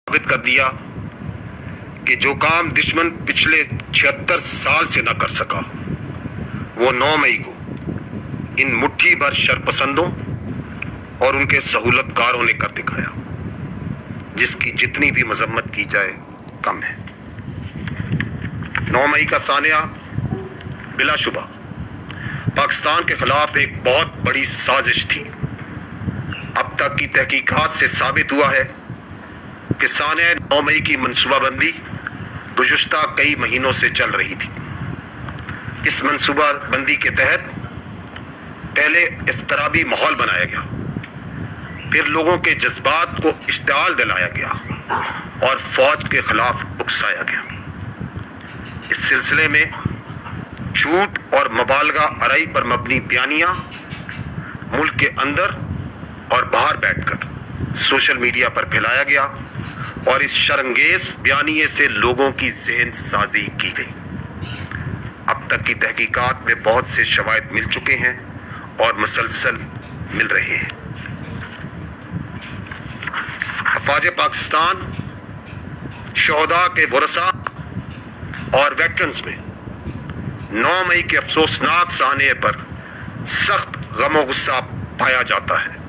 साबित कर दिया कि जो काम दुश्मन पिछले 76 साल से न कर सका वो 9 मई को इन मुट्ठी भर शरपसंदों और उनके सहूलतकारों ने कर दिखाया, जिसकी जितनी भी मजम्मत की जाए कम है। 9 मई का सानिया बिलाशुबा पाकिस्तान के खिलाफ एक बहुत बड़ी साजिश थी। अब तक की तहकीकात से साबित हुआ है कि सानिया 9 मई की मनसूबाबंदी गुज़श्ता कई महीनों से चल रही थी। इस मनसूबाबंदी के तहत पहले इफ्तराबी माहौल बनाया गया, फिर लोगों के जज्बात को इश्तिआल दिलाया गया और फौज के खिलाफ उकसाया गया। इस सिलसिले में झूठ और मुबालगा अराई पर मबनी बयानियां मुल्क के अंदर और बाहर बैठकर सोशल मीडिया पर फैलाया गया और इस शर्मंगेज बयानिए से लोगों की ज़हन साजी की गई। अब तक की तहकीकात में बहुत से शवाहिद मिल चुके हैं और मुसलसल मिल रहे हैं। अफवाज पाकिस्तान शोहदा के वरसा और वेटरन्स में 9 मई के अफसोसनाक सानिए पर सख्त गम गुस्सा पाया जाता है।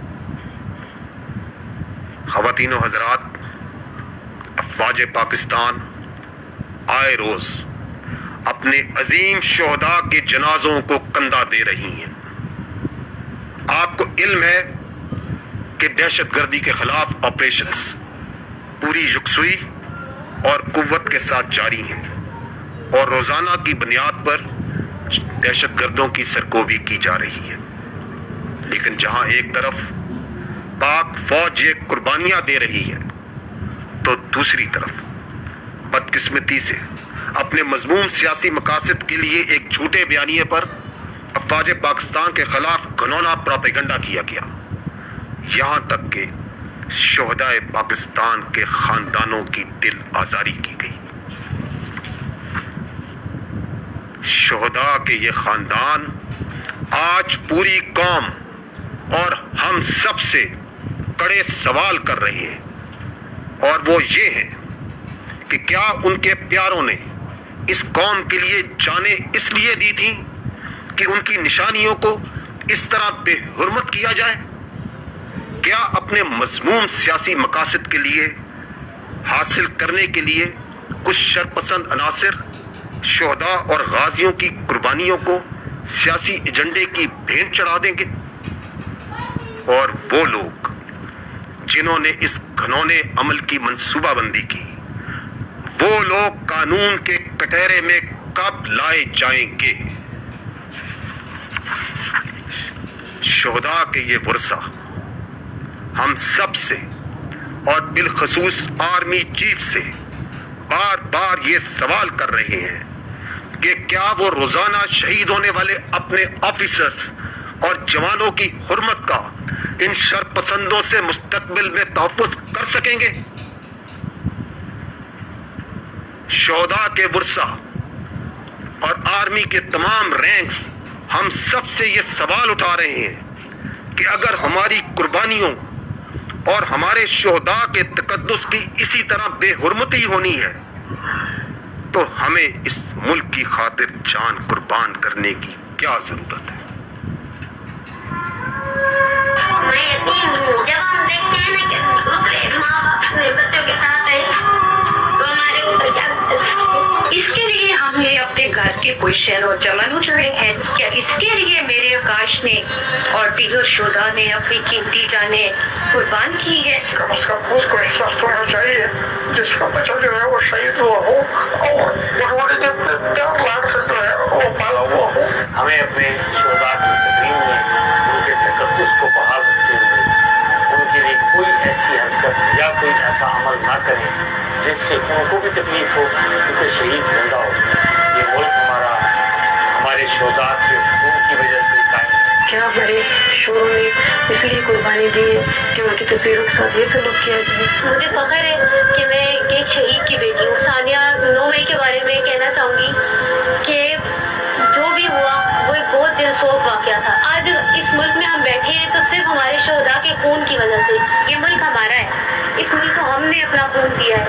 ख़वातीन व हज़रात, अफवाज पाकिस्तान आए रोज़ अपने अजीम शोहदा के जनाजों को कंधा दे रही हैं। आपको इल्म है कि दहशतगर्दी के खिलाफ ऑपरेशंस पूरी यकसुई और कुव्वत के साथ जारी हैं और रोज़ाना की बुनियाद पर दहशतगर्दों की सरकोबी की जा रही है। लेकिन जहां एक तरफ पाक फौज ये कुर्बानियां दे रही है, तो दूसरी तरफ बदकिस्मती से अपने मजमूम सियासी मकासद के लिए एक झूठे बयानिए पर अफवाज पाकिस्तान के खिलाफ घनौना प्रोपेगेंडा किया गया। यहाँ तक कि शोहदाए पाकिस्तान के खानदानों की दिल आजारी की गई। शोहदा के ये खानदान आज पूरी कौम और हम सब से कड़े सवाल कर रहे हैं, और वो ये हैं कि क्या उनके प्यारों ने इस कौम के लिए जानें इसलिए दी थी कि उनकी निशानियों को इस तरह बेहुरमत किया जाए? क्या अपने मजमूम सियासी मकासद के लिए हासिल करने के लिए कुछ शरपसंद अनासिर शोहदा और गाजियों की कुर्बानियों को सियासी एजेंडे की भेंट चढ़ा देंगे? और वो लोग जिन्होंने इस घनौने अमल की मंसूबाबंदी की, वो लोग कानून के कटहरे में कब लाए जाएंगे? शोहदा के ये वरसा हम सब से और बिलखसूस आर्मी चीफ से बार बार ये सवाल कर रहे हैं कि क्या वो रोजाना शहीद होने वाले अपने ऑफिसर्स और जवानों की हुर्मत का इन शरपसंदों से मुस्तकबिल में तहफ़्फ़ुज़ कर सकेंगे? शोहदा के वरसा और आर्मी के तमाम रैंक्स हम सब से ये सवाल उठा रहे हैं कि अगर हमारी कुर्बानियों और हमारे शोहदा के तकद्दुस की इसी तरह बेहुरमती होनी है, तो हमें इस मुल्क की खातिर जान कुर्बान करने की क्या जरूरत है? मैं यतीम हूँ। जब हम देखते हैं ना कि दूसरे माँ बाप अपने बच्चों के साथ है, तो हमारे ऊपर क्या गुजरती है? इसके लिए हमने अपने घर के कोई शहर और चमन उजाड़े हैं क्या? इसके लिए मेरे आकाश ने और दीगर शोधा ने अपनी कीमती जानें कुर्बान की है। कम से कम उसको एहसास होना चाहिए जिसका बच्चा जो है वो शहीद हुआ हो और उन्होंने जो प्यार लाख से जो है वो पाला हुआ हो। हमें अपने शोधा की तकरीम में उनके तकद्दुस को बहाल रखते हुए उनके लिए कोई ऐसी हरकत या कोई ऐसा अमल ना करें जिससे उनको भी तकलीफ हो, क्योंकि शहीद जिंदा हो। ये मुल्क हमारा हमारे शोधा के खून की वजह से कायम है। क्या बड़े शोरों ने इसलिए कुर्बानी दी है कि उनकी तस्वीरों के साथ ये सलूक किया जाए? मुझे फख्र है कि मैं एक शहीद की बेटी हूँ। सानिया 9 मई के बारे में कहना चाहूँगी कि जो भी हुआ वो एक बहुत दिलसोज वाक़या था। आज इस मुल्क में हम बैठे हैं तो सिर्फ हमारे शोहदा के खून की वजह से। ये मुल्क हमारा है, इस मुल्क को हमने अपना खून दिया है,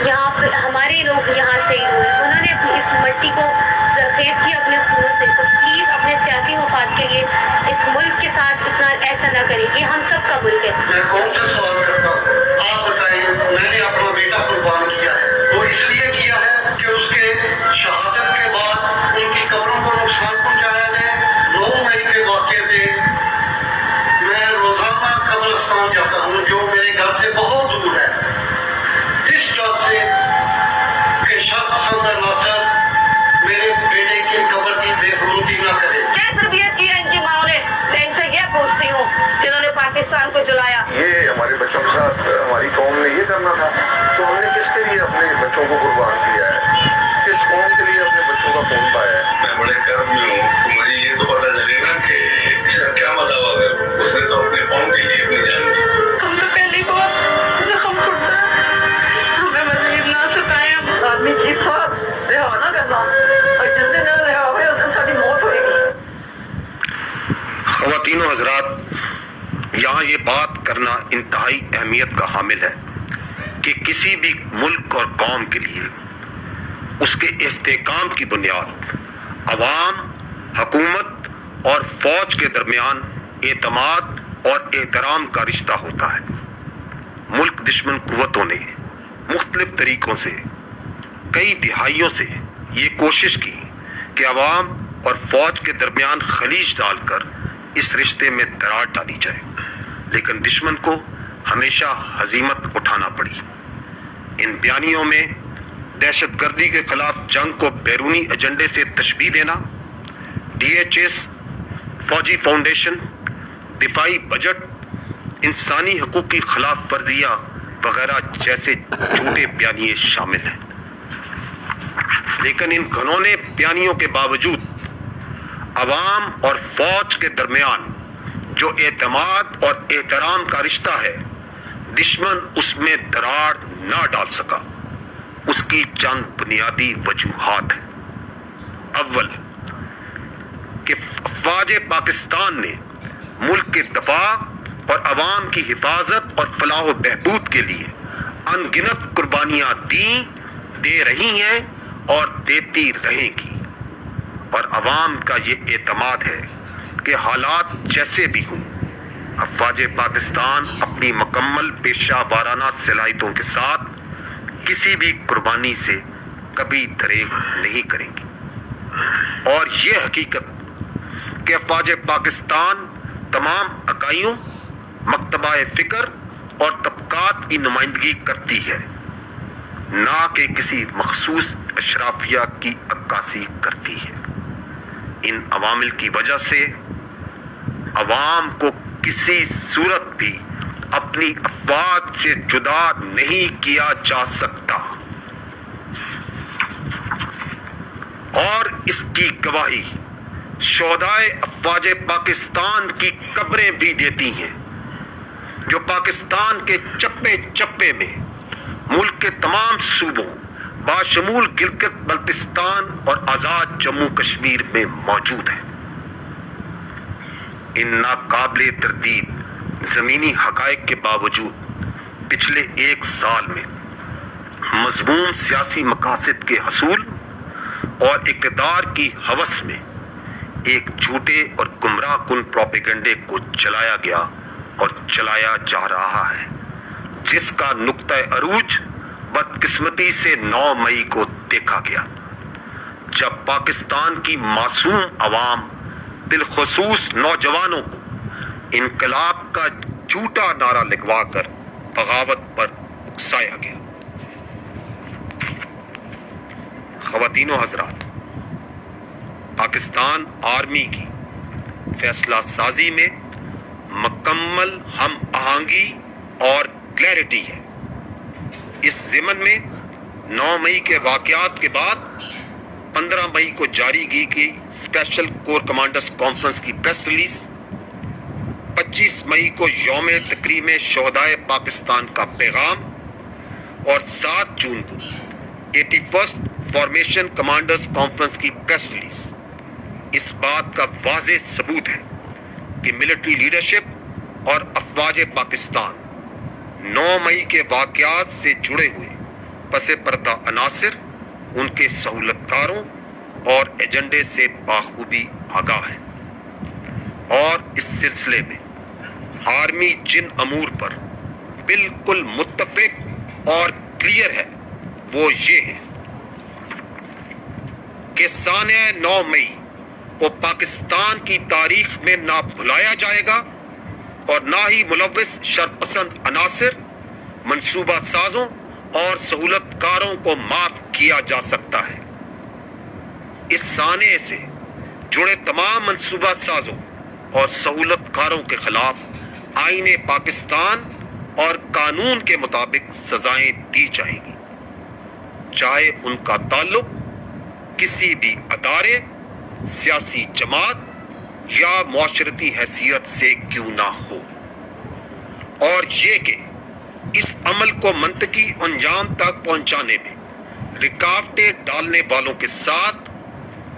यहाँ पर हमारे लोग यहाँ शहीद हुए, उन्होंने अपनी इस मिट्टी को जरखेज किया अपने खूनों से। तो प्लीज़ अपने सियासी मफाद के लिए इस मुल्क के साथ इतना ऐसा ना करें, ये हम सब का मुल्क है। मैं कौन सा सवाल करता हूँ, आप बताइए। मैंने अपना बेटा कुर्बान किया है, वो इसलिए किया है कि उसके शहादत के बाद उनकी कब्रों को नुकसान पहुंचाया जाए। 9 मई के वाक़े पे मैं रोजाना कब्रिस्तान जाता हूँ जो मेरे घर से बहुत दूर है, इस बात से कि शर्पसंद नासर मेरे बेटे की कब्र की बेहरमती न करे। क्या तरबियत की है इनकी माँ ने? मैं इनसे ये पूछती हूँ जिन्होंने पाकिस्तान को जलाया। ये हमारे बच्चों के साथ हमारी कौम ने ये करना था, तो हमने किसके लिए अपने बच्चों को कुर्बान किया है, किस कौम के लिए अपने बच्चों का खून पाया है। मैं बड़े कर्म में हूँ, मुझे ये तो पता चलेगा कि इसका क्या मतलब है। उसने तो अपने कौम के लिए अपनी जान दी। हम तो पहली बार जख्म फुटता हमें मजीद ना सताएं। आदमी चीफ साहब रिहा ना करना, और जिस दिन रिहा हुए उस दिन साडी मौत होएगी। ख़वातीन व हज़रात, यहाँ ये बात करना इंतहाई अहमियत का हामिल है कि किसी भी मुल्क और कौम के लिए उसके इस्तेकाम की बुनियाद अवाम, हुकूमत और फ़ौज के दरमियान एतमाद और एहतराम का रिश्ता होता है। मुल्क दुश्मन कुव्वतों ने मुख्तलिफ तरीक़ों से कई दिहाइयों से ये कोशिश की कि अवाम और फ़ौज के दरमियान खलीज डालकर इस रिश्ते में दरार डाली जाए, लेकिन दुश्मन को हमेशा हजीमत उठाना पड़ी। इन बयानियों में दहशतगर्दी के खिलाफ जंग को बैरूनी एजेंडे से तशबीह देना, DHS, फौजी फाउंडेशन, दिफाई बजट, इंसानी हकूक़ की खिलाफ वर्जियाँ वगैरह जैसे झूठे बयानिए शामिल हैं। लेकिन इन घनौने बयानियों के बावजूद अवाम और फौज के दरमियान जो एतमाद और एहतराम का रिश्ता है, दुश्मन उसमें दरार ना डाल सका। उसकी चंद बुनियादी वजूहात हैं। अव्वल कि अफ़वाज पाकिस्तान ने मुल्क के दफा और अवाम की हिफाजत और फलाह व बहबूद के लिए अनगिनत कुर्बानियाँ दी, दे रही हैं और देती रहेंगी, और अवाम का ये एतमाद है कि हालात जैसे भी हों, अफ़वाज पाकिस्तान अपनी मुकम्मल पेशा वाराना सलाहियतों के साथ किसी भी कुर्बानी से कभी दरेग नहीं करेंगी। और ये हकीकत कि अफ़वाज पाकिस्तान तमाम अकाइयों, मकतबा फ़िक्र और तबकात की नुमाइंदगी करती है, ना कि किसी मखसूस अशराफिया की अक्कासी करती है। इन अवामिल की वजह से अवाम को किसी सूरत भी अपनी अफ़वाज से जुदा नहीं किया जा सकता, और इसकी गवाही शोहदाए अफ़वाज पाकिस्तान की कब्रें भी देती हैं, जो पाकिस्तान के चप्पे चप्पे में मुल्क के तमाम सूबों बाशमूल गिलगित बल्तिस्तान और आज़ाद जम्मू कश्मीर में मौजूद हैं। इन नाकाबिले तरदीद ज़मीनी हक़ाइक़ के बावजूद पिछले 1 साल में मज़मूम सियासी मकासद के हसूल और इक़्तिदार की हवस में एक झूठे और गुमराह कुन प्रोपेगेंडे को चलाया गया और चलाया जा रहा है, जिसका नुक्ता अरूज बदकिस्मती से 9 मई को देखा गया, जब पाकिस्तान की मासूम अवाम, बिलखुसूस नौजवानों को इनकलाब का झूठा नारा लिखवाकर बगावत पर उकसाया गया। ख़वातीन व हज़रात, पाकिस्तान आर्मी की फैसला साजी में मुकम्मल हम आहंगी और क्लैरिटी है। इस ज़िमन में 9 मई के वाक़यात के बाद 15 मई को जारी की गई स्पेशल कोर कमांडर्स कॉन्फ्रेंस की प्रेस रिलीज, 25 मई को यौम तकरीम शोहदाए पाकिस्तान का पैगाम, और 7 जून को 81st फॉर्मेशन कमांडर्स कॉन्फ्रेंस की प्रेस रिलीज इस बात का वाज़ेह सबूत है कि मिलिट्री लीडरशिप اور افواج پاکستان 9 مئی کے واقعات سے جڑے ہوئے پس پردہ عناصر، ان کے سہولت کاروں اور ایجنڈے سے بخوبی آگاہ ہیں، اور اس سلسلے میں آرمی جن امور پر بالکل متفق اور کلیئر ہے وہ یہ ہے کہ سانحہ 9 مئی کو پاکستان کی تاریخ میں نہ بھلایا جائے گا اور نہ ہی ملوث شرپسند عناصر، منصوبہ سازوں اور سہولت کاروں کو معاف کیا جا سکتا ہے۔ اس سانحے سے جڑے تمام منصوبہ سازوں اور سہولت کاروں کے خلاف آئین پاکستان اور قانون کے مطابق سزائیں دی جائیں گی، چاہے ان کا تعلق کسی بھی ادارے، سیاسی جماعت یا معاشرتی حیثیت سے کیوں نہ ہو، اور یہ کہ اس عمل کو منطقی انجام تک پہنچانے میں رکاوٹیں ڈالنے والوں کے ساتھ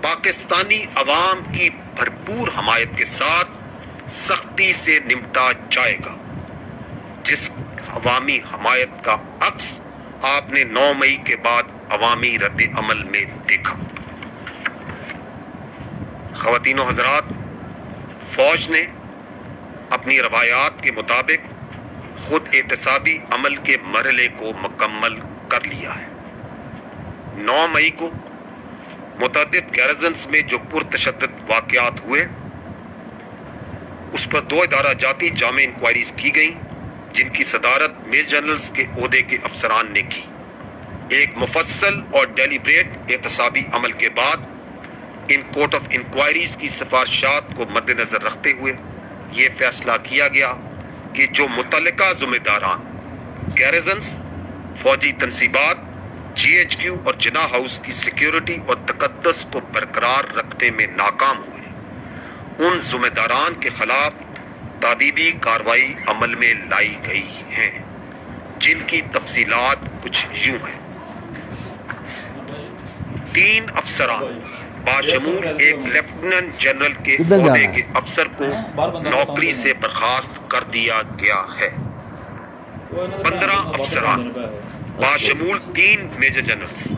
پاکستانی عوام کی بھرپور حمایت کے ساتھ سختی سے نمٹا جائے گا، جس عوامی حمایت کا عکس آپ نے 9 مئی کے بعد عوامی رد عمل میں دیکھا۔ خواتین و حضرات، فوج نے اپنی روایات کے مطابق خود احتسابی عمل کے مرحلے کو مکمل کر لیا ہے۔ 9 مئی کو متعدد گیرزنز میں جو پرتشدد واقعات ہوئے، اس پر 2 ادارہ جاتی جامع انکوائریز کی گئیں، جن کی صدارت میجر جنرلز کے عہدے کے افسران نے کی۔ ایک مفصل اور ڈیلیبریٹ احتسابی عمل کے بعد ان کورٹ آف انکوائریز کی سفارشات کو مد نظر رکھتے ہوئے یہ فیصلہ کیا گیا کہ جو متعلقہ ذمہ داران گیرزنز، فوجی تنصیبات، جی ایچ کیو اور جناح ہاؤس کی سیکیورٹی اور تقدس کو برقرار رکھنے میں ناکام ہوئے، ان ذمہ داران کے خلاف تادیبی کارروائی عمل میں لائی گئی ہیں، جن کی تفصیلات کچھ یوں ہیں۔ 3 افسران باشمول ایک لیفٹیننٹ جنرل کے عہدے کے افسر کو نوکری سے برخاست کر دیا گیا ہے۔ 15 افسران باشمول 3 میجر جنرلز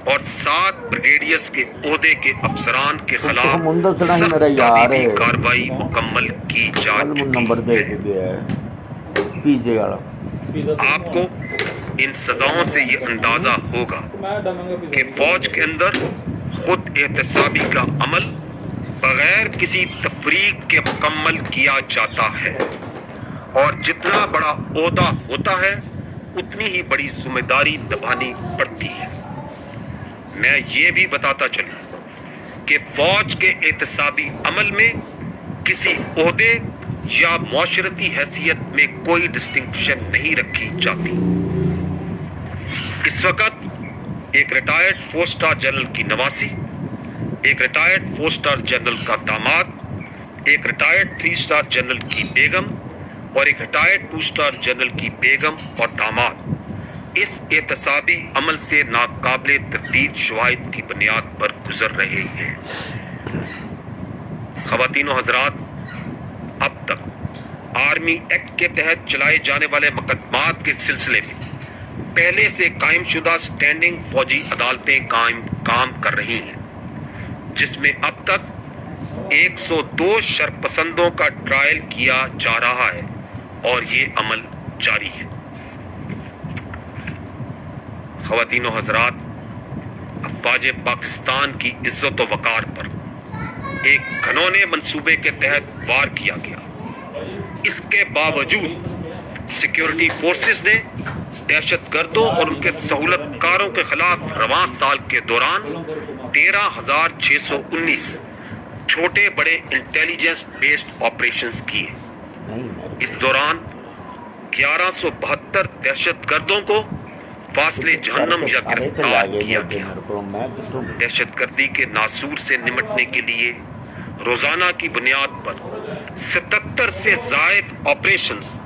اور 7 بریگیڈیئرز کے عہدے کے افسران کے خلاف سخت تادیبی کارروائی مکمل کی جا چکی ہے۔ آپ کو ان سزاؤں سے یہ اندازہ ہوگا کہ فوج کے اندر خود احتسابی کا عمل بغیر کسی تفریق کے مکمل کیا جاتا ہے، اور جتنا بڑا عہدہ ہوتا ہے اتنی ہی بڑی ذمہ داری نبھانی پڑتی ہے۔ میں یہ بھی بتاتا چلوں کہ فوج کے احتسابی عمل میں کسی عہدے یا معاشرتی حیثیت میں کوئی ڈسٹنکشن نہیں رکھی جاتی۔ اس وقت ایک ریٹائرڈ 4 سٹار جنرل کی نواسی، ایک ریٹائرڈ 4 سٹار جنرل کا داماد، ایک ریٹائرڈ 3 سٹار جنرل کی بیگم اور ایک ریٹائرڈ 2 سٹار جنرل کی بیگم اور داماد اس احتسابی عمل سے ناقابل تردید شواہد کی بنیاد پر گزر رہے ہیں۔ خواتین و حضرات، اب تک آرمی ایکٹ کے تحت چلائے جانے والے مقدمات کے سلسلے میں پہلے سے قائم شدہ سٹینڈنگ فوجی عدالتیں کام کر رہی ہیں، جس میں اب تک 102 شرپسندوں کا ٹرائل کیا جا رہا ہے اور یہ عمل جاری ہے۔ خواتین و حضرات، افواج پاکستان کی عزت و وقار پر ایک گھنونے منصوبے کے تحت وار کیا گیا۔ اس کے باوجود سیکیورٹی فورسز نے دہشت گردوں اور ان کے سہولت کاروں کے خلاف رواں سال کے دوران 13,619 چھوٹے بڑے انٹیلیجنس بیسڈ آپریشنز کیے۔ اس دوران 1172 دہشت گردوں کو فاصلے جہنم یا گرفتار کیا گیا۔ دہشت گردی کے ناسور سے نمٹنے کے لیے روزانہ کی بنیاد پر 77 سے زائد آپریشنز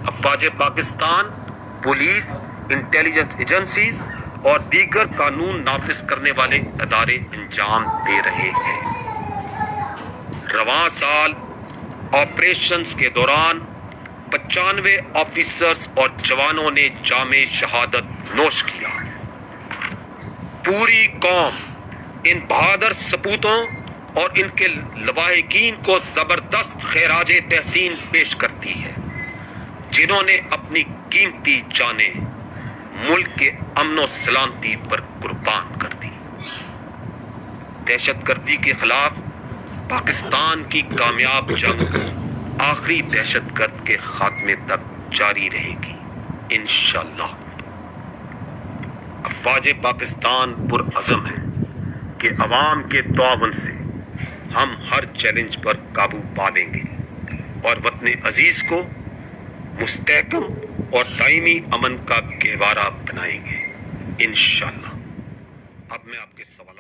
افواج پاکستان، پولیس، انٹیلیجنس ایجنسیز اور دیگر قانون نافذ کرنے والے ادارے انجام دے رہے ہیں۔ رواں سال آپریشنز کے دوران 95 ऑफिसर्स और जवानों ने जामे शहादत नोश किया। पूरी कौम इन बहादुर सपूतों और इनके लवाहिकीन को जबरदस्त खैराज तहसीन पेश करती है, जिन्होंने अपनी कीमती जानें मुल्क के अमन और सलामती पर कुर्बान कर दी। दहशतगर्दी के खिलाफ पाकिस्तान की कामयाब जंग आखिरी दहशतगर्द के खात्मे तक जारी रहेगी इंशाअल्लाह। अफवाज पाकिस्तान पुरअज़म है कि अवाम के ताउन से हम हर चैलेंज पर काबू पा लेंगे और वतन अजीज को मुस्तहकम और दायमी अमन का गहवारा बनाएंगे इंशाअल्लाह। अब मैं आपके सवाल